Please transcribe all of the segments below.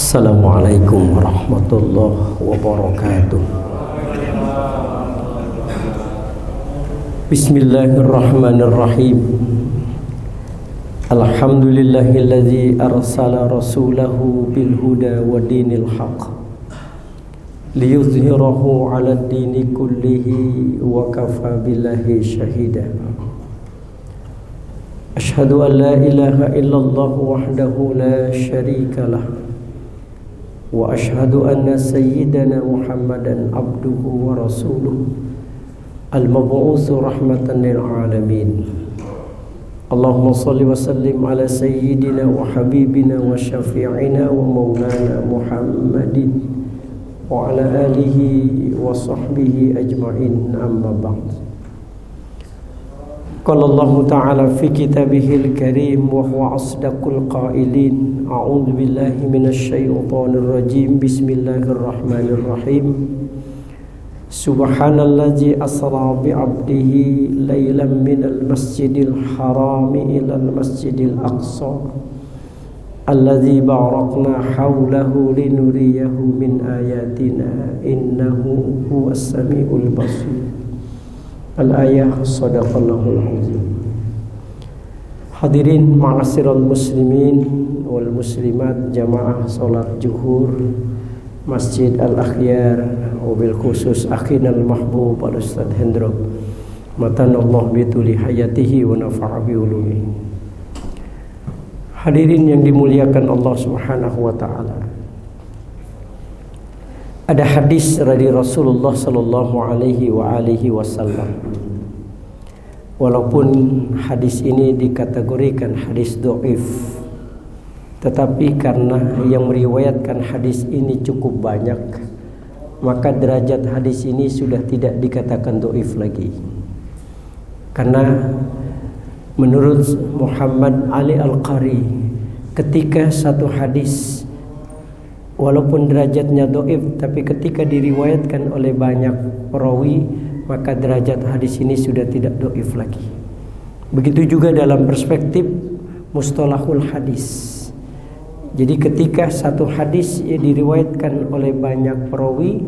Assalamualaikum warahmatullahi wabarakatuh. Bismillahirrahmanirrahim. Alhamdulillahilladzi arsala rasulahu bil huda wa dinil haq liyuzhirahu 'alad dini kullihi wa kafa billahi shahida. Ashhadu an la ilaha illallah wahdahu la syarika lah wa ashhadu anna sayyidana Muhammadan abduhu wa rasuluh al-mab'utsu rahmatan lil alamin. Allahumma salli wa sallim ala sayyidina wa habibina wa syafi'ina wa maulana Muhammadin wa ala alihi wa sahbihi ajma'in, amma ba'd. Qala Allah Ta'ala fi kitabihil karim wa huwa asdaqul qailin. A'udzu billahi minasy syaithanir rajim. Bismillahirrahmanirrahim. Subhanallazi asra bi 'abdihi lailan minal masjidil harami ilal masjidil aqsa alladzi barakna haulahu linuriyahu min ayatina innahu huwas samiul basir. Al-ayah, sadaqallahul azim. Hadirin ma'asyiral muslimin wal muslimat, jamaah salat zuhur Masjid Al-Akhyar, wabil khusus akhinal mahbub al-Ustaz Hendro, matanallah bituli hayatihi wa nafa'a bi ulumihi. Hadirin yang dimuliakan Allah Subhanahu wa taala. Ada hadis dari Rasulullah sallallahu alaihi wa alihi wasallam. Walaupun hadis ini dikategorikan hadis dhaif, tetapi karena yang meriwayatkan hadis ini cukup banyak, maka derajat hadis ini sudah tidak dikatakan dhaif lagi. Karena menurut Muhammad Ali Al-Qari, ketika satu hadis walaupun derajatnya dhaif, tapi ketika diriwayatkan oleh banyak perawi, maka derajat hadis ini sudah tidak dhaif lagi. Begitu juga dalam perspektif mustalahul hadis. Jadi ketika satu hadis diriwayatkan oleh banyak perawi,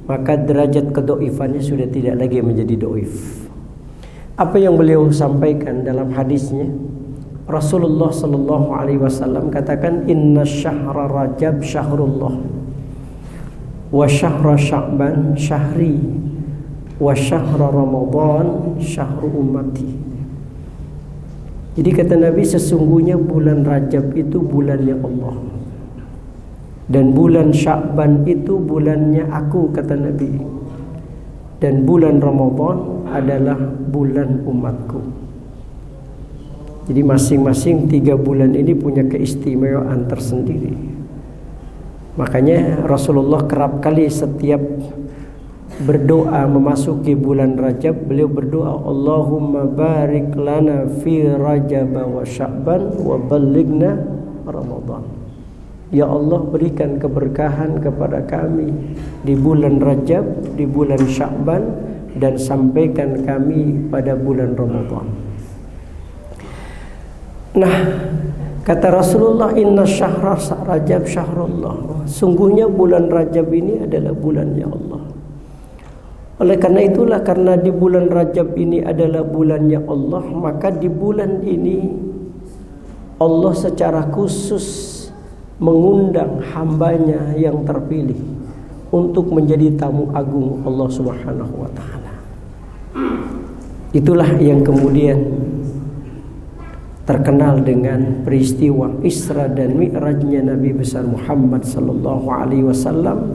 maka derajat kedhaifannya sudah tidak lagi menjadi dhaif. Apa yang beliau sampaikan dalam hadisnya? Rasulullah sallallahu alaihi wasallam katakan, inna syahra Rajab syahrullah wa syahra Sya'ban syahri wa syahra Ramadan syahru ummati. Jadi kata Nabi, sesungguhnya bulan Rajab itu bulannya Allah, dan bulan Sya'ban itu bulannya aku, kata Nabi, dan bulan Ramadan adalah bulan umatku. Jadi masing-masing 3 bulan ini punya keistimewaan tersendiri. Makanya Rasulullah kerap kali setiap berdoa memasuki bulan Rajab, beliau berdoa, Allahumma barik lana fi Rajab wa Sya'ban wa ballighna Ramadan. Ya Allah, berikan keberkahan kepada kami di bulan Rajab, di bulan Sya'ban, dan sampaikan kami pada bulan Ramadan. Nah, kata Rasulullah, inna syahra Rajab syahrullah. Sungguhnya bulan Rajab ini adalah bulannya Allah. Oleh karena itulah, karena di bulan Rajab ini adalah bulannya Allah, maka di bulan ini Allah secara khusus mengundang hambanya yang terpilih untuk menjadi tamu agung Allah Subhanahu wa ta'ala. Itulah yang kemudian terkenal dengan peristiwa Isra dan Mi'rajnya Nabi besar Muhammad sallallahu alaihi wasallam.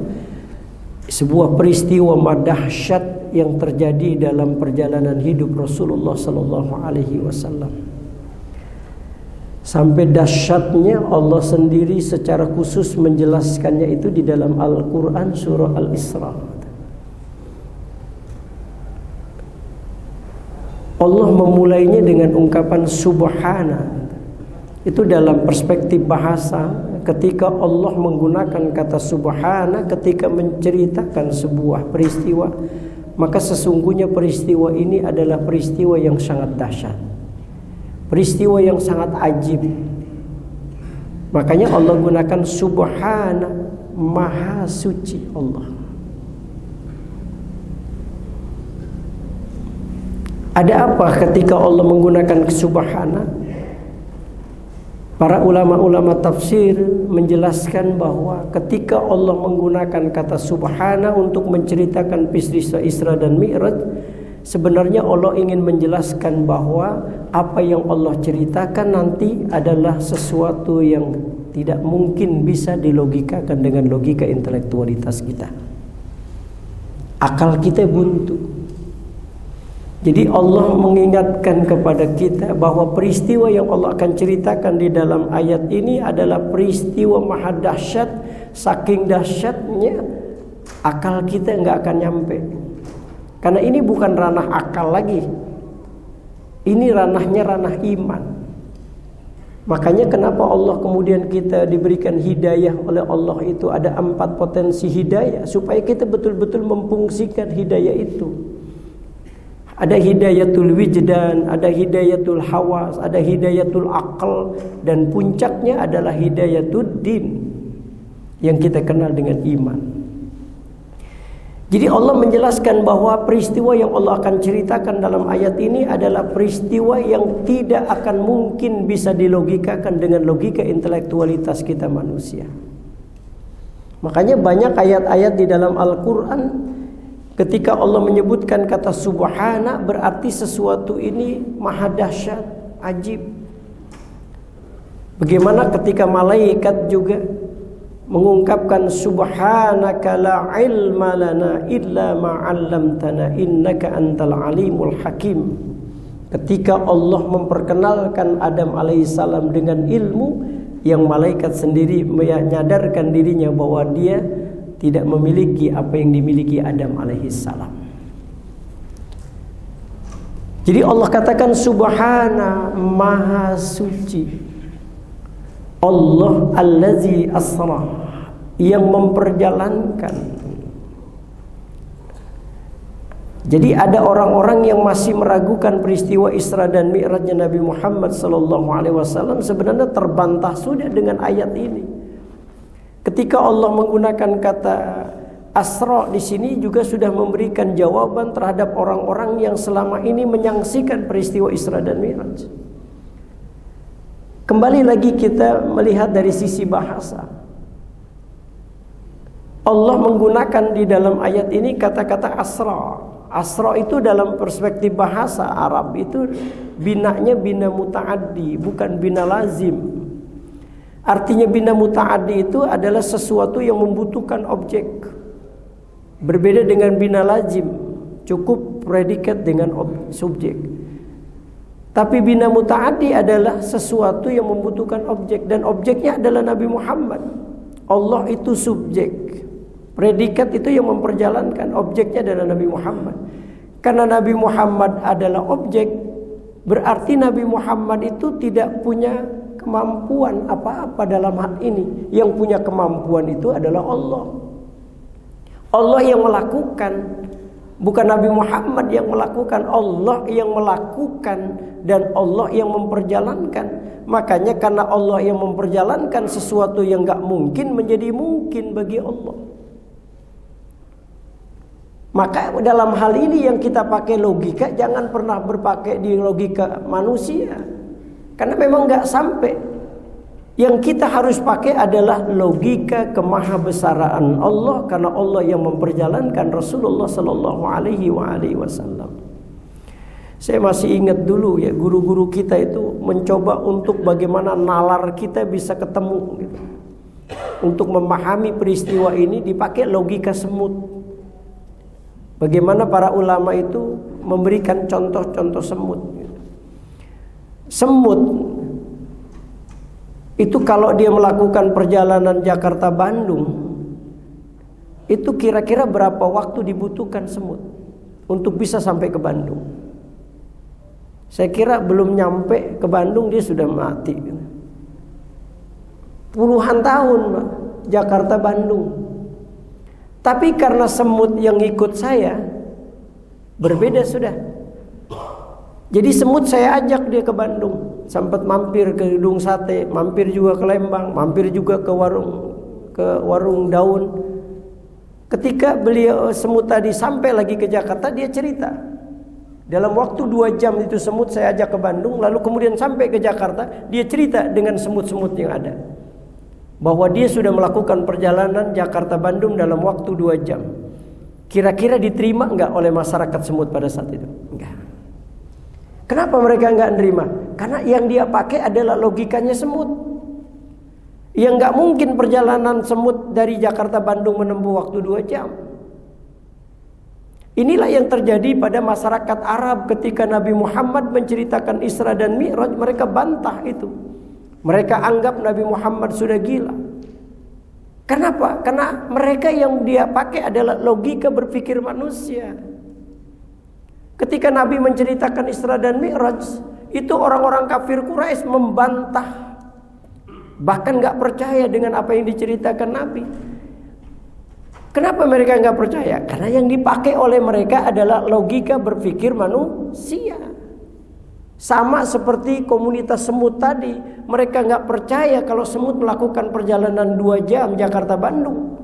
Sebuah peristiwa dahsyat yang terjadi dalam perjalanan hidup Rasulullah sallallahu alaihi wasallam. Sampai dahsyatnya Allah sendiri secara khusus menjelaskannya itu di dalam Al-Qur'an surah Al-Isra. Allah memulainya dengan ungkapan subhana. Itu dalam perspektif bahasa, ketika Allah menggunakan kata subhana ketika menceritakan sebuah peristiwa, maka sesungguhnya peristiwa ini adalah peristiwa yang sangat dahsyat, peristiwa yang sangat ajib. Makanya Allah gunakan subhana, maha suci Allah. Ada apa ketika Allah menggunakan subhana? Para ulama-ulama tafsir menjelaskan bahwa ketika Allah menggunakan kata subhana untuk menceritakan peristiwa Isra dan Mi'raj, sebenarnya Allah ingin menjelaskan bahwa apa yang Allah ceritakan nanti adalah sesuatu yang tidak mungkin bisa dilogikakan dengan logika intelektualitas kita. Akal kita buntu. Jadi Allah mengingatkan kepada kita bahwa peristiwa yang Allah akan ceritakan di dalam ayat ini adalah peristiwa maha dahsyat. Saking dahsyatnya akal kita nggak akan nyampe. Karena ini bukan ranah akal lagi. Ini ranahnya ranah iman. Makanya kenapa Allah kemudian kita diberikan hidayah oleh Allah itu ada 4 potensi hidayah. Supaya kita betul-betul memfungsikan hidayah itu. Ada hidayatul wijdan, ada hidayatul hawas, ada hidayatul aql, dan puncaknya adalah hidayatul din yang kita kenal dengan iman. Jadi Allah menjelaskan bahwa peristiwa yang Allah akan ceritakan dalam ayat ini adalah peristiwa yang tidak akan mungkin bisa dilogikakan dengan logika intelektualitas kita manusia. Makanya banyak ayat-ayat di dalam Al-Quran ketika Allah menyebutkan kata subhana berarti sesuatu ini maha dahsyat, ajib. Bagaimana ketika malaikat juga mengungkapkan subhanaka la ilma lana illa ma 'allamtana innaka antal alimul hakim. Ketika Allah memperkenalkan Adam alaihissalam dengan ilmu yang malaikat sendiri menyadarkan dirinya bahwa dia tidak memiliki apa yang dimiliki Adam alaihissalam. Jadi Allah katakan subhana, maha suci. Allah allazi asra, yang memperjalankan. Jadi ada orang-orang yang masih meragukan peristiwa Isra dan Mi'rajnya Nabi Muhammad SAW sebenarnya terbantah sudah dengan ayat ini. Ketika Allah menggunakan kata Asra di sini juga sudah memberikan jawaban terhadap orang-orang yang selama ini menyaksikan peristiwa Isra dan Mi'raj. Kembali lagi kita melihat dari sisi bahasa. Allah menggunakan di dalam ayat ini kata-kata Asra. Asra itu dalam perspektif bahasa Arab itu binanya bina muta'addi, bukan bina lazim. Artinya bina muta'addi itu adalah sesuatu yang membutuhkan objek. Berbeda dengan bina lazim, cukup predikat dengan subjek. Tapi bina muta'addi adalah sesuatu yang membutuhkan objek, dan objeknya adalah Nabi Muhammad. Allah itu subjek, predikat itu yang memperjalankan, objeknya adalah Nabi Muhammad. Karena Nabi Muhammad adalah objek, berarti Nabi Muhammad itu tidak punya kemampuan apa-apa dalam hal ini. Yang punya kemampuan itu adalah Allah. Allah yang melakukan, bukan Nabi Muhammad yang melakukan. Allah yang melakukan dan Allah yang memperjalankan. Makanya karena Allah yang memperjalankan, sesuatu yang gak mungkin menjadi mungkin bagi Allah. Maka dalam hal ini yang kita pakai logika, jangan pernah berpakai di logika manusia. Karena memang gak sampai. Yang kita harus pakai adalah logika kemahabesaraan Allah, karena Allah yang memperjalankan Rasulullah sallallahu alaihi wasallam. Saya masih ingat dulu ya, guru-guru kita itu mencoba untuk bagaimana nalar kita bisa ketemu gitu. Untuk memahami peristiwa ini dipakai logika semut. Bagaimana para ulama itu memberikan contoh-contoh semut gitu. Semut itu kalau dia melakukan perjalanan Jakarta-Bandung, itu kira-kira berapa waktu dibutuhkan semut untuk bisa sampai ke Bandung? Saya kira belum nyampe ke Bandung dia sudah mati. Puluhan tahun Jakarta-Bandung. Tapi karena semut yang ikut saya berbeda sudah. Jadi semut saya ajak dia ke Bandung, sempat mampir ke Gedung Sate, mampir juga ke Lembang, mampir juga ke warung daun. Ketika beliau semut tadi sampai lagi ke Jakarta, dia cerita dalam waktu 2 jam itu semut saya ajak ke Bandung, lalu kemudian sampai ke Jakarta, dia cerita dengan semut-semut yang ada bahwa dia sudah melakukan perjalanan Jakarta-Bandung dalam waktu 2 jam. Kira-kira diterima enggak oleh masyarakat semut pada saat itu? Enggak. Kenapa mereka enggak nerima? Karena yang dia pakai adalah logikanya semut. Yang enggak mungkin perjalanan semut dari Jakarta-Bandung menempuh waktu 2 jam. Inilah yang terjadi pada masyarakat Arab ketika Nabi Muhammad menceritakan Isra dan Mi'raj. Mereka bantah itu. Mereka anggap Nabi Muhammad sudah gila. Kenapa? Karena mereka yang dia pakai adalah logika berpikir manusia. Ketika Nabi menceritakan Isra dan Mi'raj, itu orang-orang kafir Quraisy membantah. Bahkan gak percaya dengan apa yang diceritakan Nabi. Kenapa mereka nggak percaya? Karena yang dipakai oleh mereka adalah logika berpikir manusia. Sama seperti komunitas semut tadi. Mereka nggak percaya kalau semut melakukan perjalanan 2 jam Jakarta-Bandung.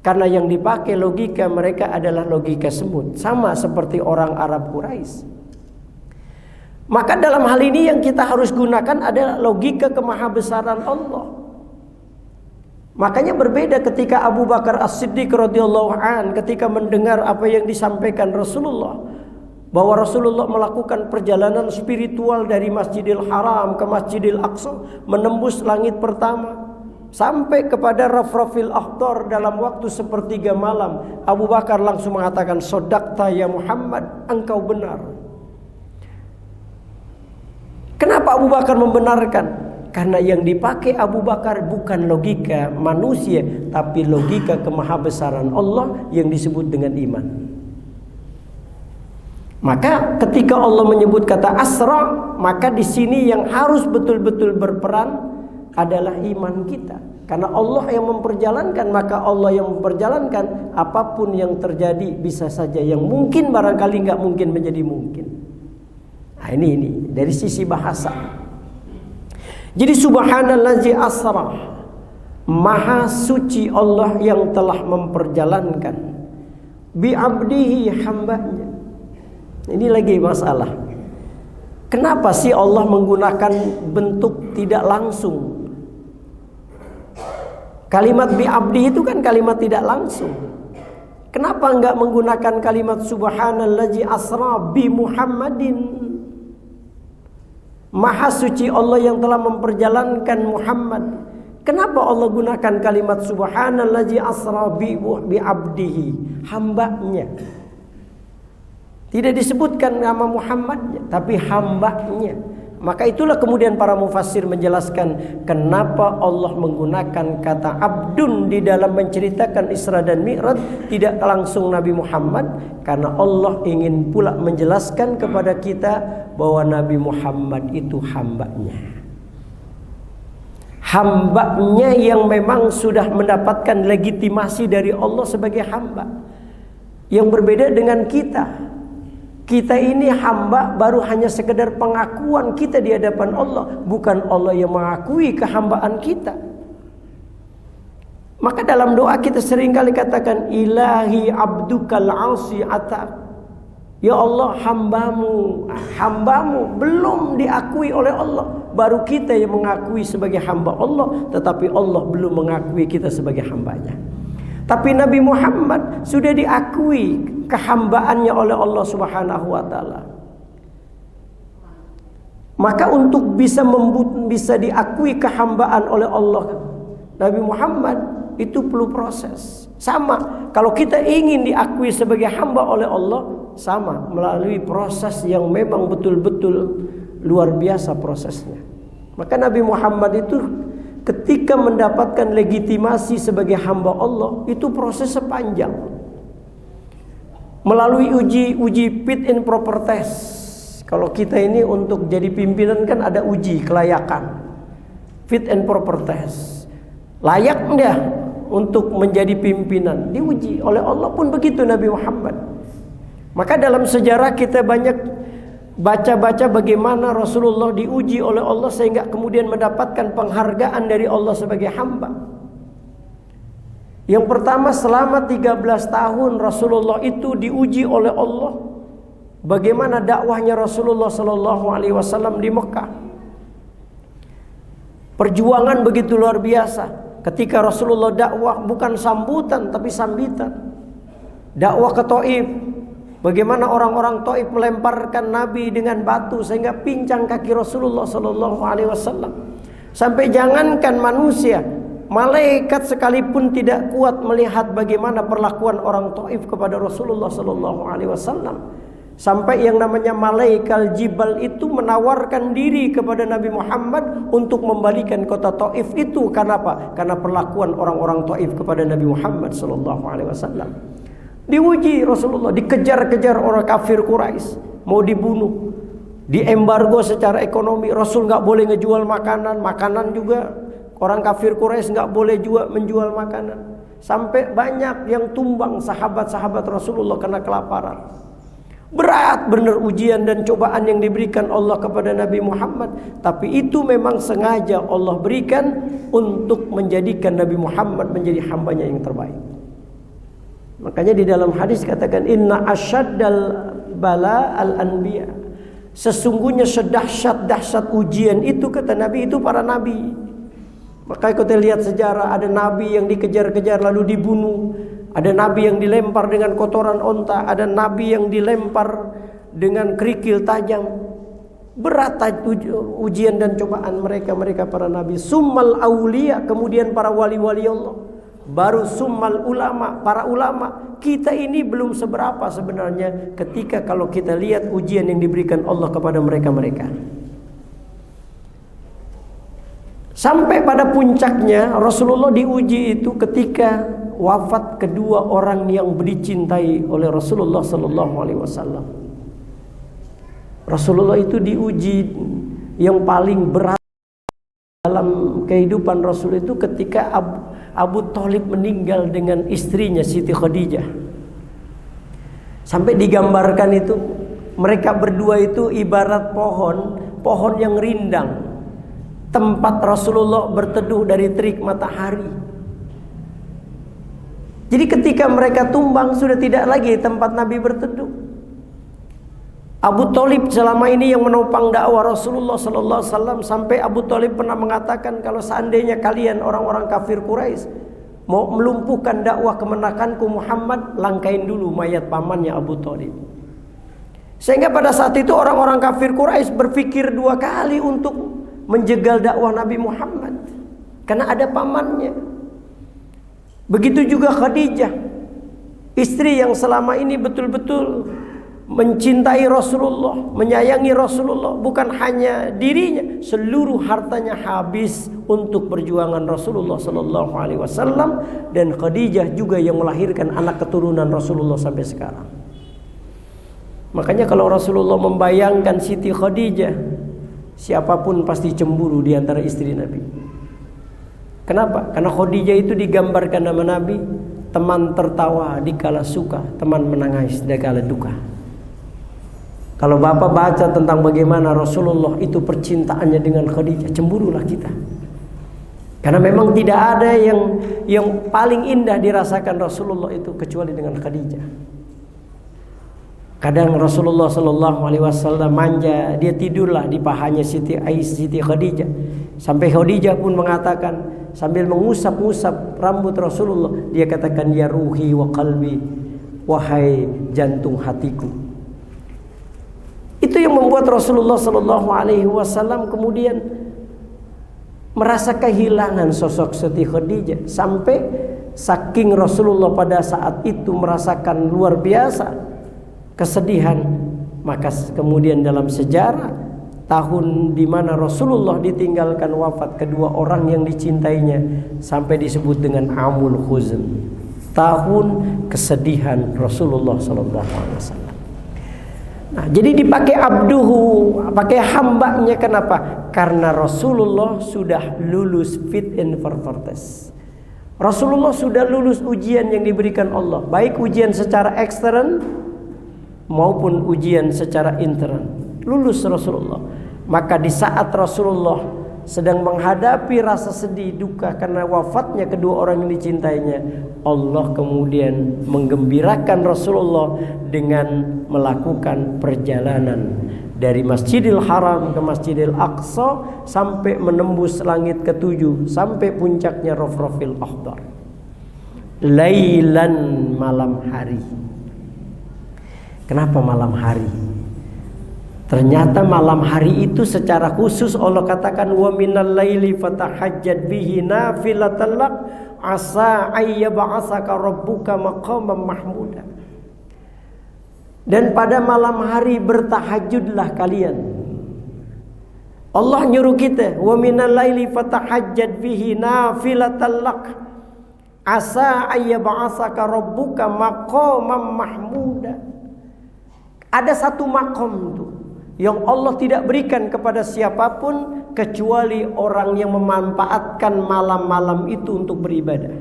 Karena yang dipakai logika mereka adalah logika semut. Sama seperti orang Arab Quraisy. Maka dalam hal ini yang kita harus gunakan adalah logika kemahabesaran Allah. Makanya berbeda ketika Abu Bakar As-Siddiq radhiyallahu an ketika mendengar apa yang disampaikan Rasulullah, bahwa Rasulullah melakukan perjalanan spiritual dari Masjidil Haram ke Masjidil Aqsa, menembus langit pertama sampai kepada Rafrafil Akhtar dalam waktu 1/3 malam. Abu Bakar langsung mengatakan, "Shadaqta ya Muhammad, engkau benar." Kenapa Abu Bakar membenarkan? Karena yang dipakai Abu Bakar bukan logika manusia, tapi logika kemahabesaran Allah yang disebut dengan iman. Maka ketika Allah menyebut kata asra, maka di sini yang harus betul-betul berperan adalah iman kita. Karena Allah yang memperjalankan, maka Allah yang memperjalankan, apapun yang terjadi bisa saja yang mungkin barangkali nggak mungkin menjadi mungkin. Nah, ini dari sisi bahasa. Jadi subhanallazi asra, maha suci Allah yang telah memperjalankan bi abdihi, hambanya. Ini lagi masalah. Kenapa sih Allah menggunakan bentuk tidak langsung? Kalimat bi abdihi itu kan kalimat tidak langsung. Kenapa enggak menggunakan kalimat subhanallazi asra bi Muhammadin? Maha suci Allah yang telah memperjalankan Muhammad. Kenapa Allah gunakan kalimat subhanallazi asra bi abdihi, hambanya? Tidak disebutkan nama Muhammadnya, tapi hambanya. Maka itulah kemudian para mufassir menjelaskan kenapa Allah menggunakan kata abdun di dalam menceritakan Isra dan Mi'raj, tidak langsung Nabi Muhammad. Karena Allah ingin pula menjelaskan kepada kita bahwa Nabi Muhammad itu hambanya. Hambanya yang memang sudah mendapatkan legitimasi dari Allah sebagai hamba. Yang berbeda dengan kita. Kita ini hamba baru hanya sekedar pengakuan kita di hadapan Allah, bukan Allah yang mengakui kehambaan kita. Maka dalam doa kita seringkali katakan ilahi abdukal asi ata. Ya Allah, hambamu belum diakui oleh Allah. Baru kita yang mengakui sebagai hamba Allah, tetapi Allah belum mengakui kita sebagai hambanya. Tapi Nabi Muhammad sudah diakui kehambaannya oleh Allah Subhanahu wa taala. Maka untuk bisa diakui kehambaan oleh Allah Nabi Muhammad itu perlu proses. Sama kalau kita ingin diakui sebagai hamba oleh Allah, sama melalui proses yang memang betul-betul luar biasa prosesnya. Maka Nabi Muhammad itu ketika mendapatkan legitimasi sebagai hamba Allah, itu proses sepanjang. Melalui uji fit and proper test. Kalau kita ini untuk jadi pimpinan kan ada uji kelayakan, fit and proper test. Layak enggak untuk menjadi pimpinan? Diuji oleh Allah, pun begitu Nabi Muhammad. Maka dalam sejarah kita banyak baca-baca bagaimana Rasulullah diuji oleh Allah sehingga kemudian mendapatkan penghargaan dari Allah sebagai hamba. Yang pertama, selama 13 tahun Rasulullah itu diuji oleh Allah. Bagaimana dakwahnya Rasulullah sallallahu alaihi wasallam di Mekah. Perjuangan begitu luar biasa. Ketika Rasulullah dakwah bukan sambutan tapi sambitan. Dakwah ke Taif. Bagaimana orang-orang Taif melemparkan Nabi dengan batu sehingga pincang kaki Rasulullah sallallahu alaihi wasallam. Sampai jangankan manusia, malaikat sekalipun tidak kuat melihat bagaimana perlakuan orang Taif kepada Rasulullah sallallahu alaihi wasallam. Sampai yang namanya malaikat Jibal itu menawarkan diri kepada Nabi Muhammad untuk membalikan kota Taif itu. Karena apa? Karena perlakuan orang-orang Taif kepada Nabi Muhammad sallallahu alaihi wasallam. Diuji Rasulullah, dikejar-kejar orang kafir Quraisy, mau dibunuh, diembargo secara ekonomi. Rasul nggak boleh ngejual makanan juga. Orang kafir Quraisy nggak boleh juga menjual makanan. Sampai banyak yang tumbang sahabat-sahabat Rasulullah karena kelaparan. Berat benar ujian dan cobaan yang diberikan Allah kepada Nabi Muhammad. Tapi itu memang sengaja Allah berikan untuk menjadikan Nabi Muhammad menjadi hambanya yang terbaik. Makanya di dalam hadis katakan inna asyaddal bala al-anbiya. Sesungguhnya sedahsyat-dahsyat ujian itu kata Nabi itu para nabi. Maka kita lihat sejarah, ada nabi yang dikejar-kejar lalu dibunuh. Ada nabi yang dilempar dengan kotoran onta, ada nabi yang dilempar dengan kerikil tajam. Berat ujian dan cobaan mereka para nabi. Summal aulia, kemudian para wali-wali Allah. Baru summal ulama, para ulama. Kita ini belum seberapa sebenarnya ketika kalau kita lihat ujian yang diberikan Allah kepada mereka-mereka. Sampai pada puncaknya Rasulullah diuji itu ketika wafat kedua orang yang dicintai oleh Rasulullah sallallahu alaihi wasallam. Rasulullah itu diuji yang paling berat dalam kehidupan Rasul itu ketika Abu Thalib meninggal dengan istrinya Siti Khadijah. Sampai digambarkan itu mereka berdua itu ibarat pohon yang rindang. Tempat Rasulullah berteduh dari terik matahari. Jadi ketika mereka tumbang sudah tidak lagi tempat Nabi berteduh. Abu Thalib selama ini yang menopang dakwah Rasulullah sallallahu alaihi wasallam, sampai Abu Thalib pernah mengatakan kalau seandainya kalian orang-orang kafir Quraisy mau melumpuhkan dakwah kemenakanku Muhammad, langkain dulu mayat pamannya Abu Thalib. Sehingga pada saat itu orang-orang kafir Quraisy berpikir dua kali untuk menjegal dakwah Nabi Muhammad karena ada pamannya. Begitu juga Khadijah, istri yang selama ini betul-betul mencintai Rasulullah, menyayangi Rasulullah, bukan hanya dirinya, seluruh hartanya habis untuk perjuangan Rasulullah sallallahu alaihi wasallam, dan Khadijah juga yang melahirkan anak keturunan Rasulullah sampai sekarang. Makanya kalau Rasulullah membayangkan Siti Khadijah, siapapun pasti cemburu di antara istri Nabi. Kenapa? Karena Khadijah itu digambarkan nama Nabi, teman tertawa dikala suka, teman menangis dikala duka. Kalau Bapak baca tentang bagaimana Rasulullah itu percintaannya dengan Khadijah, cemburulah kita. Karena memang tidak ada yang paling indah dirasakan Rasulullah itu kecuali dengan Khadijah. Kadang Rasulullah sallallahu alaihi wasallam manja, dia tidurlah di pahanya Siti Khadijah. Sampai Khadijah pun mengatakan sambil mengusap-ngusap rambut Rasulullah, dia katakan ya ruhi wa qalbi, wahai jantung hatiku. Itu yang membuat Rasulullah sallallahu alaihi wasallam kemudian merasa kehilangan sosok Siti Khadijah, sampai saking Rasulullah pada saat itu merasakan luar biasa kesedihan. Maka kemudian dalam sejarah tahun di mana Rasulullah ditinggalkan wafat kedua orang yang dicintainya sampai disebut dengan Amul Huzn, tahun kesedihan Rasulullah sallallahu alaihi wasallam. Nah, jadi dipakai abduhu, pakai hambanya. Kenapa? Karena Rasulullah sudah lulus fit and proper test. Rasulullah sudah lulus ujian yang diberikan Allah, baik ujian secara ekstern maupun ujian secara intern. lulus Rasulullah. Maka di saat Rasulullah sedang menghadapi rasa sedih duka karena wafatnya kedua orang yang dicintainya, Allah kemudian menggembirakan Rasulullah dengan melakukan perjalanan dari Masjidil Haram ke Masjidil Aqsa sampai menembus langit ketujuh sampai puncaknya Rafrafil Akhdar. Lailan, malam hari. Kenapa malam hari? Ternyata malam hari itu secara khusus Allah katakan wa minal laili fatahajjad bihi nafilatan lak asa ayyab'atsaka rabbuka maqaman mahmuda. Dan pada malam hari bertahajudlah kalian. Allah nyuruh kita wa minal laili fatahajjad bihi nafilatan lak asa ayyab'atsaka rabbuka maqaman mahmuda. Ada satu makom tuh yang Allah tidak berikan kepada siapapun kecuali orang yang memanfaatkan malam-malam itu untuk beribadah.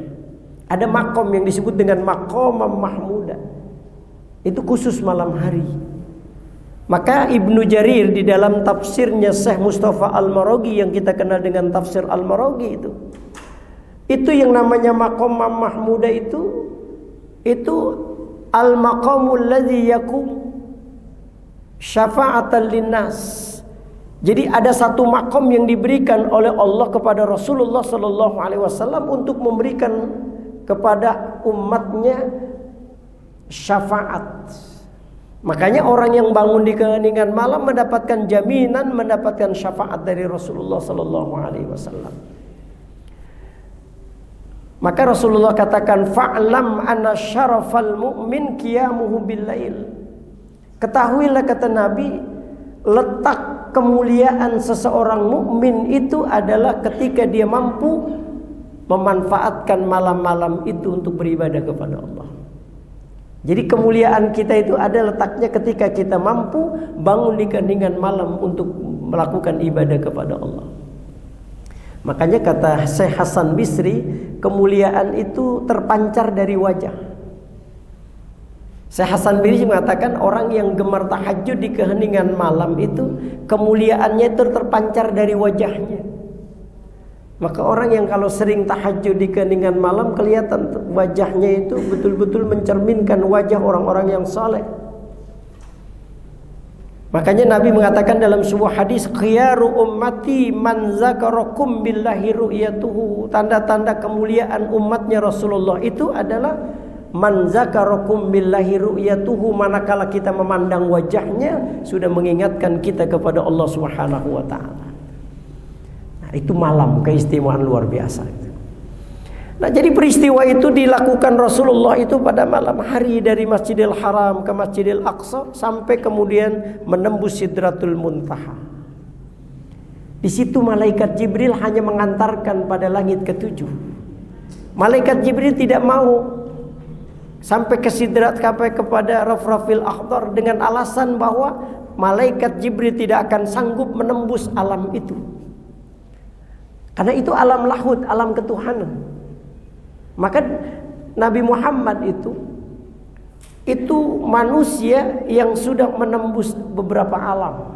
Ada makom yang disebut dengan maqamam mahmuda. Itu khusus malam hari. Maka Ibnu Jarir di dalam tafsirnya Syekh Mustafa Al-Maraghi yang kita kenal dengan tafsir Al-Maraghi itu yang namanya maqamam mahmuda itu al-maqamul ladzi yakum syafa'atan linnas. Jadi ada satu makom yang diberikan oleh Allah kepada Rasulullah sallallahu alaihi wasallam untuk memberikan kepada umatnya syafaat. Makanya orang yang bangun di keheningan malam mendapatkan jaminan mendapatkan syafaat dari Rasulullah sallallahu alaihi wasallam. Maka Rasulullah katakan fa'lam anna syarafal mu'min qiyamuhu bil lail. Ketahuilah kata Nabi, letak kemuliaan seseorang mukmin itu adalah ketika dia mampu memanfaatkan malam-malam itu untuk beribadah kepada Allah. Jadi kemuliaan kita itu ada letaknya ketika kita mampu bangun di keheningan malam untuk melakukan ibadah kepada Allah. Makanya kata Syekh Hasan Bisri, kemuliaan itu terpancar dari wajah. Syekh Hasan Bisri mengatakan orang yang gemar tahajud di keheningan malam itu kemuliaannya itu terpancar dari wajahnya. Maka orang yang kalau sering tahajud di keheningan malam kelihatan wajahnya itu betul-betul mencerminkan wajah orang-orang yang saleh. Makanya Nabi mengatakan dalam sebuah hadis, khiyaru ummati man zakarakum billahi ru'yatuhu. Tanda-tanda kemuliaan umatnya Rasulullah itu adalah man zakarakum billahi ru'yatuhu, manakala kita memandang wajahnya sudah mengingatkan kita kepada Allah Subhanahu wa taala. Nah, itu malam keistimewaan luar biasa. Nah, jadi peristiwa itu dilakukan Rasulullah itu pada malam hari dari Masjidil Haram ke Masjidil Aqsa sampai kemudian menembus Sidratul Muntaha. Di situ malaikat Jibril hanya mengantarkan pada langit ketujuh. Malaikat Jibril tidak mau sampai ke sidrat, sampai kepada Rafrafil Akhdar dengan alasan bahwa malaikat Jibril tidak akan sanggup menembus alam itu. Karena itu alam lahud, alam ketuhanan. Maka Nabi Muhammad itu manusia yang sudah menembus beberapa alam.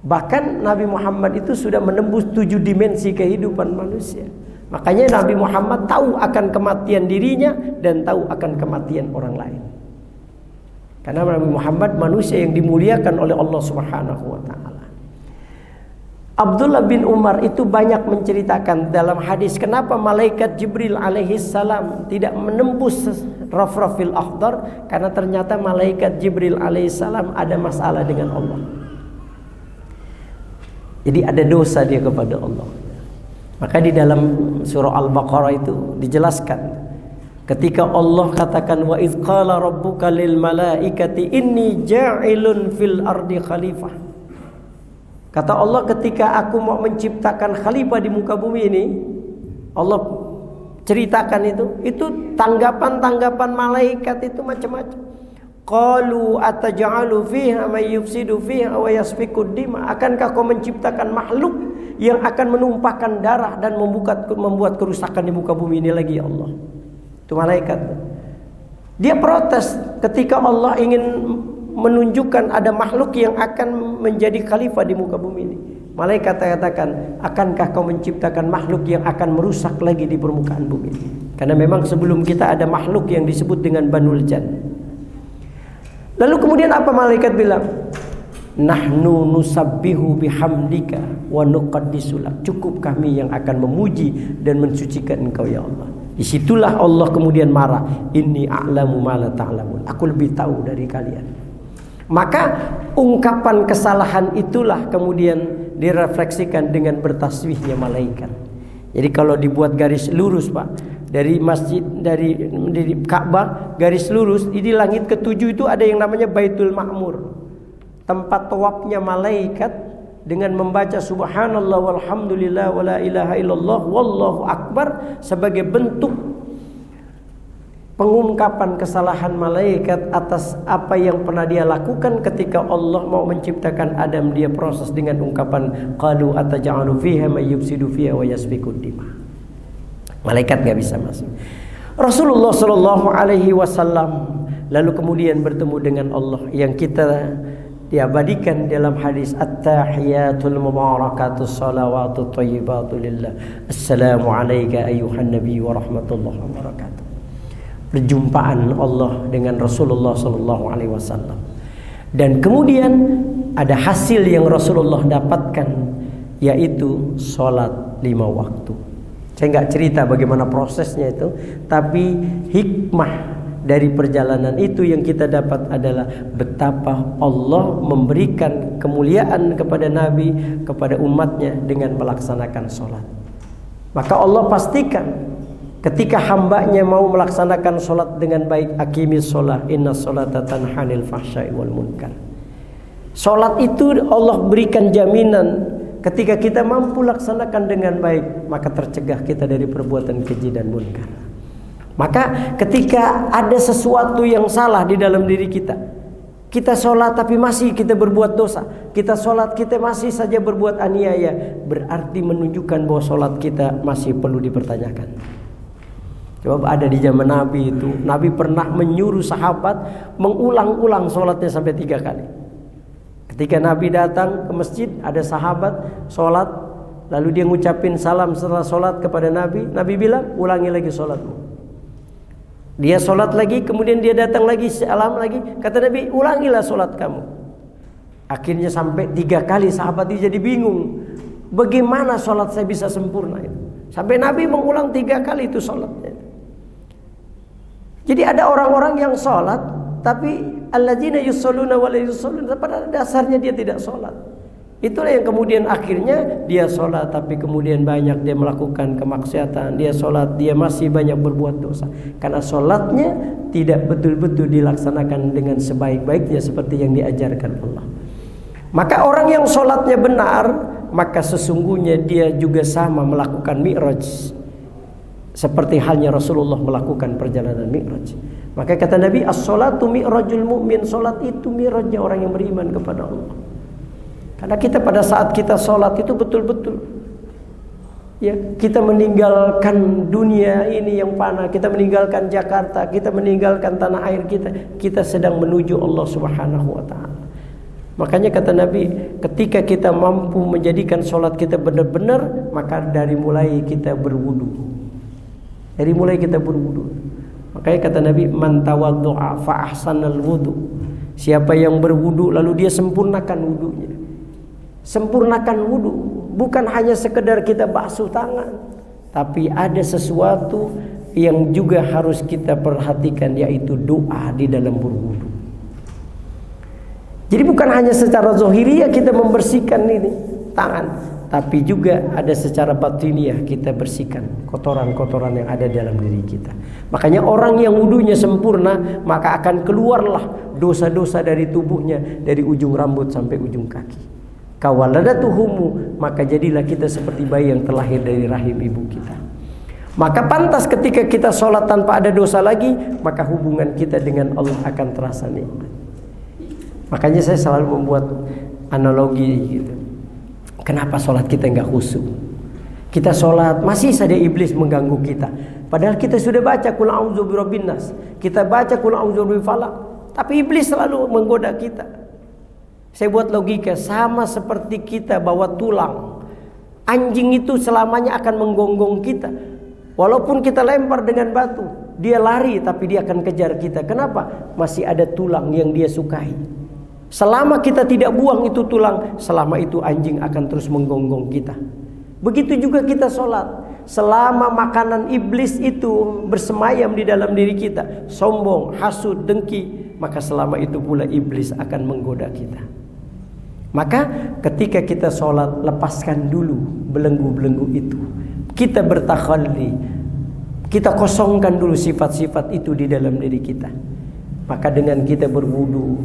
Bahkan Nabi Muhammad itu sudah menembus 7 dimensi kehidupan manusia. Makanya Nabi Muhammad tahu akan kematian dirinya dan tahu akan kematian orang lain. Karena Nabi Muhammad manusia yang dimuliakan oleh Allah Subhanahu wa taala. Abdullah bin Umar itu banyak menceritakan dalam hadis kenapa malaikat Jibril alaihi salam tidak menembus Rafrafil Akhdar, karena ternyata malaikat Jibril alaihi salam ada masalah dengan Allah. Jadi ada dosa dia kepada Allah. Maka di dalam surah Al-Baqarah itu dijelaskan ketika Allah katakan wa idz qala rabbuka lil malaikati inni ja'ilun fil ardi khalifah. Kata Allah ketika aku mau menciptakan khalifah di muka bumi ini, Allah ceritakan itu tanggapan-tanggapan malaikat itu macam-macam. Qalu ataj'alu fiha may yufsidu fiha wa yasfikud dima. Akankah kau menciptakan makhluk yang akan menumpahkan darah dan membuat kerusakan di muka bumi ini lagi, ya Allah? Itu malaikat. Dia protes ketika Allah ingin menunjukkan ada makhluk yang akan menjadi khalifah di muka bumi ini. Malaikat katakan, akankah kau menciptakan makhluk yang akan merusak lagi di permukaan bumi? Karena memang sebelum kita ada makhluk yang disebut dengan Banul Jan. Lalu kemudian apa malaikat bilang? Nahnu nusabbihu bihamdika wa nuqaddisu lak. Cukup kami yang akan memuji dan mensucikan engkau ya Allah. Disitulah Allah kemudian marah. Inni a'lamu ma la ta'lamun. Aku lebih tahu dari kalian. Maka ungkapan kesalahan itulah kemudian direfleksikan dengan bertasbihnya malaikat. Jadi kalau dibuat garis lurus Pak, dari masjid, dari Ka'bah garis lurus, di langit ketujuh itu ada yang namanya Baitul Ma'mur, tempat tawafnya malaikat dengan membaca subhanallah walhamdulillah wala ilaha illallah wallahu akbar sebagai bentuk pengungkapan kesalahan malaikat atas apa yang pernah dia lakukan ketika Allah mau menciptakan Adam. Dia proses dengan ungkapan qalu ataj'alu fiha may yufsidu fiha wa yasfiku dima. Malaikat enggak bisa masuk. Rasulullah sallallahu alaihi wasallam lalu kemudian bertemu dengan Allah yang kita diabadikan dalam hadis at-tahiyatul mubarakatus salawatut thayyibatu lillah. Assalamu alayka ayyuhan nabiy wa rahmatullahi wa barakatuh. Perjumpaan Allah dengan Rasulullah sallallahu alaihi wasallam. Dan kemudian ada hasil yang Rasulullah dapatkan, yaitu salat 5 waktu. Saya enggak cerita bagaimana prosesnya itu, tapi hikmah dari perjalanan itu yang kita dapat adalah betapa Allah memberikan kemuliaan kepada Nabi, kepada umatnya dengan melaksanakan sholat. Maka Allah pastikan ketika hambanya mau melaksanakan sholat dengan baik, aqimis sholat inna sholata tanha 'anil fahsya'i wal munkar. Sholat itu Allah berikan jaminan ketika kita mampu laksanakan dengan baik, maka tercegah kita dari perbuatan keji dan munkar. Maka ketika ada sesuatu yang salah di dalam diri kita, kita sholat tapi masih kita berbuat dosa, kita sholat kita masih saja berbuat aniaya, berarti menunjukkan bahwa sholat kita masih perlu dipertanyakan. Coba ada di zaman Nabi itu, Nabi pernah menyuruh sahabat mengulang-ulang sholatnya sampai 3 kali. Ketika Nabi datang ke masjid, ada sahabat sholat, lalu dia ngucapin salam setelah sholat kepada Nabi. Nabi bilang, ulangi lagi sholatmu. Dia sholat lagi, kemudian dia datang lagi, salam lagi. Kata Nabi, ulangilah sholat kamu. Akhirnya sampai 3 kali sahabat itu jadi bingung. Bagaimana sholat saya bisa sempurna itu? Sampai Nabi mengulang 3 kali itu sholatnya. Jadi ada orang-orang yang sholat, tapi alladzina yusholluna wa la yusholluna, pada dasarnya dia tidak sholat. Itulah yang kemudian akhirnya dia sholat, tapi kemudian banyak dia melakukan kemaksiatan. Dia sholat, dia masih banyak berbuat dosa. Karena sholatnya tidak betul-betul dilaksanakan dengan sebaik-baiknya seperti yang diajarkan Allah. Maka orang yang sholatnya benar, maka sesungguhnya dia juga sama melakukan mi'raj, seperti halnya Rasulullah melakukan perjalanan mi'raj. Maka kata Nabi, as-sholatu mi'rajul mu'min. Sholat itu mi'rajnya orang yang beriman kepada Allah. Karena kita pada saat kita sholat itu betul-betul ya, kita meninggalkan dunia ini yang fana, kita meninggalkan Jakarta, kita meninggalkan tanah air kita sedang menuju Allah Subhanahu wa taala. Makanya kata Nabi, ketika kita mampu menjadikan sholat kita benar-benar, maka dari mulai kita berwudu. Dari mulai kita berwudu. Makanya kata Nabi, man tawaddu'a fa ahsanal wudu. Siapa yang berwudu lalu dia sempurnakan wudunya. Sempurnakan wudu bukan hanya sekedar kita basuh tangan, tapi ada sesuatu yang juga harus kita perhatikan, yaitu doa di dalam berwudu. Jadi bukan hanya secara zahiriyah kita membersihkan ini tangan, tapi juga ada secara batiniah kita bersihkan kotoran-kotoran yang ada dalam diri kita. Makanya orang yang wudunya sempurna, maka akan keluarlah dosa-dosa dari tubuhnya, dari ujung rambut sampai ujung kaki. Kawaladatuhumu, maka jadilah kita seperti bayi yang terlahir dari rahim ibu kita. Maka pantas ketika kita sholat tanpa ada dosa lagi, maka hubungan kita dengan Allah akan terasa nikmat. Makanya saya selalu membuat analogi gitu. Kenapa sholat kita enggak khusyuk? Kita sholat masih saja iblis mengganggu kita. Padahal kita sudah baca qul a'udzu birabbin nas, kita baca qul a'udzu birabbil falaq, Tapi iblis selalu menggoda kita. Saya buat logika, sama seperti kita bawa tulang. Anjing itu selamanya akan menggonggong kita. Walaupun kita lempar dengan batu, dia lari tapi dia akan kejar kita. Kenapa? Masih ada tulang yang dia sukai. Selama kita tidak buang itu tulang, selama itu anjing akan terus menggonggong kita. Begitu juga kita sholat. Selama makanan iblis itu bersemayam di dalam diri kita, sombong, hasud, dengki, maka selama itu pula iblis akan menggoda kita. Maka ketika kita sholat, lepaskan dulu belenggu-belenggu itu. Kita bertakhalli, kita kosongkan dulu sifat-sifat itu di dalam diri kita. Maka dengan kita berwudu,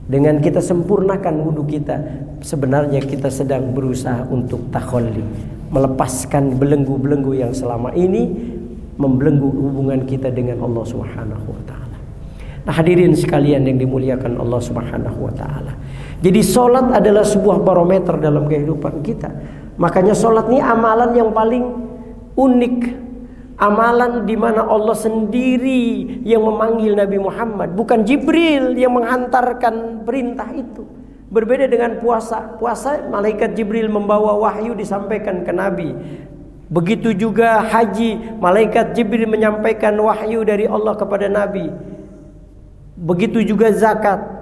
dengan kita sempurnakan wudu kita, sebenarnya kita sedang berusaha untuk takhalli, melepaskan belenggu-belenggu yang selama ini membelenggu hubungan kita dengan Allah Subhanahu wa taala. Nah, hadirin sekalian yang dimuliakan Allah Subhanahu wa taala. Jadi salat adalah sebuah barometer dalam kehidupan kita. Makanya salat ini amalan yang paling unik. Amalan di mana Allah sendiri yang memanggil Nabi Muhammad, bukan Jibril yang menghantarkan perintah itu. Berbeda dengan puasa. Puasa malaikat Jibril membawa wahyu disampaikan ke Nabi. Begitu juga haji, malaikat Jibril menyampaikan wahyu dari Allah kepada Nabi. Begitu juga zakat.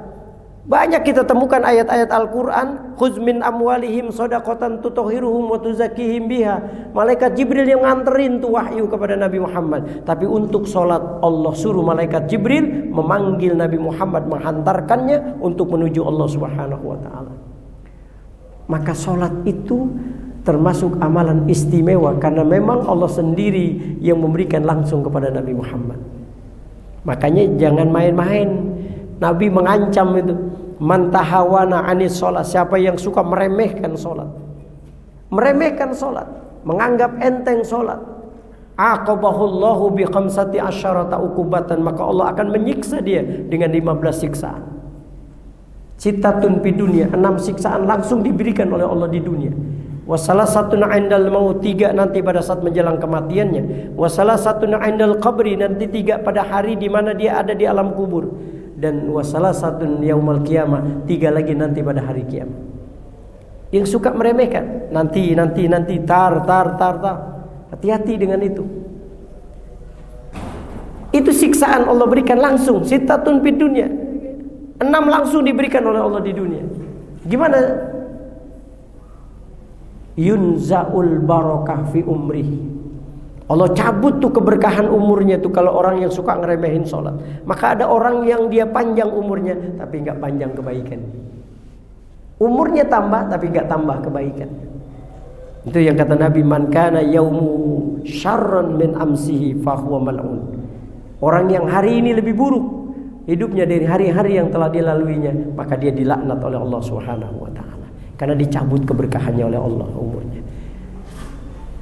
Banyak kita temukan ayat-ayat Al-Quran, khudz min amwalihim shadaqatan tutahhiruhum wa tuzakkihim biha. Malaikat Jibril yang nganterin tuh wahyu kepada Nabi Muhammad. Tapi untuk sholat, Allah suruh malaikat Jibril memanggil Nabi Muhammad, menghantarkannya untuk menuju Allah Subhanahu wa taala. Maka sholat itu termasuk amalan istimewa, karena memang Allah sendiri yang memberikan langsung kepada Nabi Muhammad. Makanya jangan main-main. Nabi mengancam itu, man tahawana anis sholat, siapa yang suka meremehkan sholat, meremehkan sholat, menganggap enteng sholat, aqabahullahu bi khamsati asyarata ukubatan, maka Allah akan menyiksa dia dengan 15 siksaan. Sitatun fi dunia, 6 siksaan langsung diberikan oleh Allah di dunia. Wasalasatun 'indal maut, 3 nanti pada saat menjelang kematiannya. Wasalasatun 'indal qabri, nanti 3 pada hari di mana dia ada di alam kubur. Dan wasalasatun yaumal qiyamah, 3 lagi nanti pada hari kiamat. Yang suka meremehkan, nanti tar. Hati-hati dengan itu. Itu siksaan Allah berikan langsung, sitatun fid dunya. 6 langsung diberikan oleh Allah di dunia. Gimana? Yunzaul barakah fi umrihi. Allah cabut tuh keberkahan umurnya tuh kalau orang yang suka ngeremehin sholat. Maka ada orang yang dia panjang umurnya tapi gak panjang kebaikan. Umurnya tambah tapi gak tambah kebaikan. Itu yang kata Nabi, man kana yaumu syarran min amsihi fahuwa mal'un. Orang yang hari ini lebih buruk hidupnya dari hari-hari yang telah dilaluinya, maka dia dilaknat oleh Allah Subhanahu wa taala. Karena dicabut keberkahannya oleh Allah umurnya.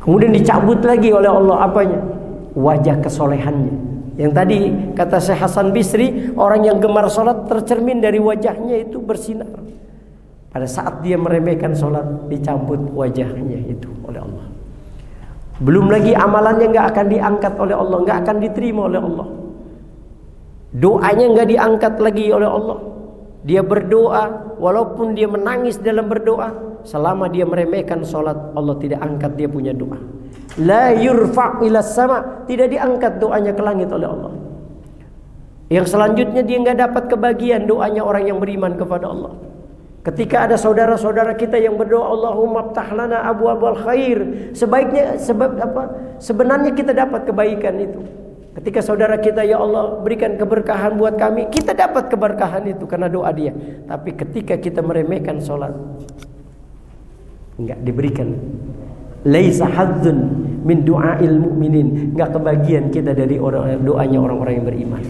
Kemudian dicabut lagi oleh Allah apanya? Wajah kesolehannya. Yang tadi kata Syekh Hasan Bisri, orang yang gemar sholat tercermin dari wajahnya itu bersinar. Pada saat dia meremehkan sholat, dicabut wajahnya itu oleh Allah. Belum lagi amalannya gak akan diangkat oleh Allah, gak akan diterima oleh Allah. Doanya gak diangkat lagi oleh Allah. Dia berdoa, walaupun dia menangis dalam berdoa, selama dia meremehkan sholat, Allah tidak angkat dia punya doa. La yurfa' ila sama, tidak diangkat doanya ke langit oleh Allah. Yang selanjutnya dia nggak dapat kebagian doanya orang yang beriman kepada Allah. Ketika ada saudara-saudara kita yang berdoa, Allahumma ftah lana abwabal khair, sebenarnya kita dapat kebaikan itu. Ketika saudara kita, ya Allah berikan keberkahan buat kami, kita dapat keberkahan itu karena doa dia. Tapi ketika kita meremehkan sholat, enggak diberikan. Laisa hadzun min du'ail mu'minin, enggak kebagian kita dari doanya orang-orang yang beriman.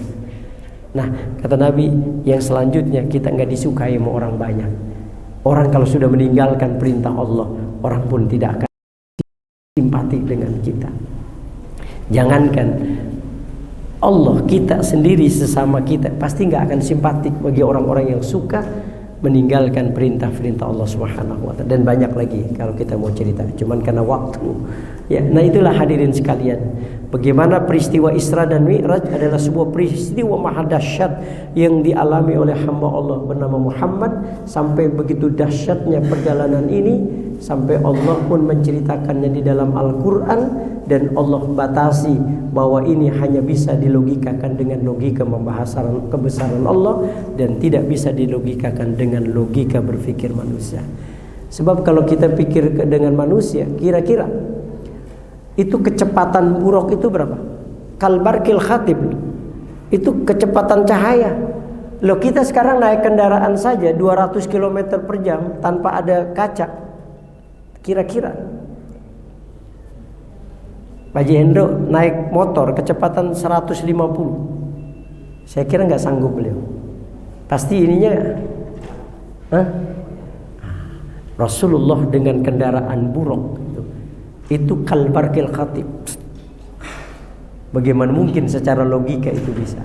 Nah, kata Nabi, yang selanjutnya kita enggak disukai sama orang banyak. Orang kalau sudah meninggalkan perintah Allah, orang pun tidak akan simpati dengan kita. Jangankan Allah, kita sendiri sesama kita pasti nggak akan simpatik bagi orang-orang yang suka meninggalkan perintah-perintah Allah Subhanahu wa taala. Dan banyak lagi kalau kita mau cerita, cuman karena waktu Ya, nah itulah hadirin sekalian. Bagaimana peristiwa Isra dan Mi'raj adalah sebuah peristiwa maha dahsyat yang dialami oleh hamba Allah bernama Muhammad. Sampai begitu dahsyatnya perjalanan ini, sampai Allah pun menceritakannya di dalam Al-Quran. Dan Allah batasi bahwa ini hanya bisa dilogikakan dengan logika pembahasan kebesaran Allah, dan tidak bisa dilogikakan dengan logika berpikir manusia. Sebab kalau kita pikir dengan manusia, kira-kira itu kecepatan buruk itu berapa? Kalbarkil khatib, itu kecepatan cahaya. Loh, kita sekarang naik kendaraan saja 200 km per jam tanpa ada kaca. Kira-kira Pak Hendro naik motor kecepatan 150, saya kira nggak sanggup beliau. Pasti ininya Rasulullah dengan kendaraan buruk itu kalbarkil khatib. Bagaimana mungkin secara logika itu bisa?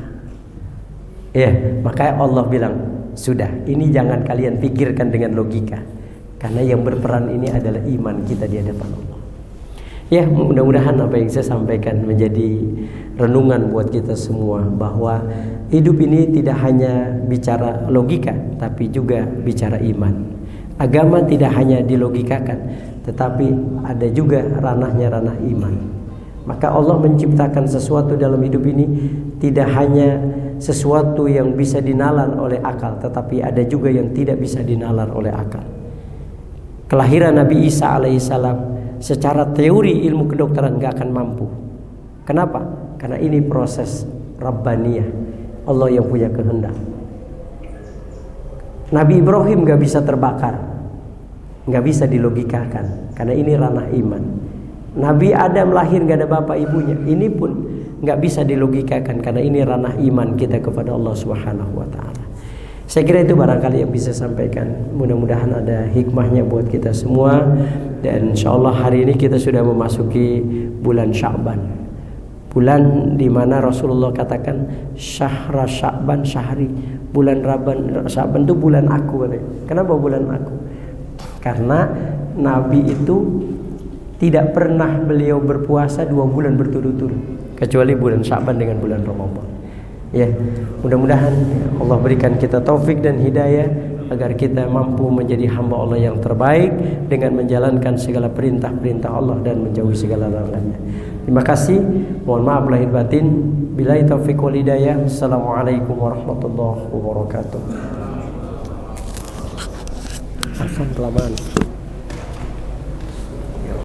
Ya, makanya Allah bilang, sudah, ini jangan kalian pikirkan dengan logika, karena yang berperan ini adalah iman kita di hadapan Allah. Ya, mudah-mudahan apa yang saya sampaikan menjadi renungan buat kita semua, bahwa hidup ini tidak hanya bicara logika, tapi juga bicara iman. Agama tidak hanya dilogikakan, tetapi ada juga ranahnya ranah iman. Maka Allah menciptakan sesuatu dalam hidup ini tidak hanya sesuatu yang bisa dinalar oleh akal, tetapi ada juga yang tidak bisa dinalar oleh akal. Kelahiran Nabi Isa alaihissalam secara teori ilmu kedokteran gak akan mampu. Kenapa? Karena ini proses Rabbaniyah, Allah yang punya kehendak. Nabi Ibrahim gak bisa terbakar, gak bisa dilogikakan, karena ini ranah iman. Nabi Adam lahir gak ada bapak ibunya, ini pun gak bisa dilogikakan, karena ini ranah iman kita kepada Allah Subhanahu wa ta'ala. Saya kira itu barangkali yang bisa sampaikan. Mudah-mudahan ada hikmahnya buat kita semua. Dan insyaAllah hari ini kita sudah memasuki bulan Sya'ban, bulan di mana Rasulullah katakan syahra Sya'ban syahri, bulan Sya'ban itu bulan aku. Kenapa bulan aku? Karena Nabi itu tidak pernah beliau berpuasa 2 bulan berturut-turut, kecuali bulan Sya'ban dengan bulan Ramadan. Ya, mudah-mudahan Allah berikan kita taufik dan hidayah agar kita mampu menjadi hamba Allah yang terbaik dengan menjalankan segala perintah-perintah Allah dan menjauhi segala larangannya. Terima kasih. Mohon maaf lahir batin. Billahi taufik wal hidayah. Assalamualaikum warahmatullahi wabarakatuh. Akan kelamaan.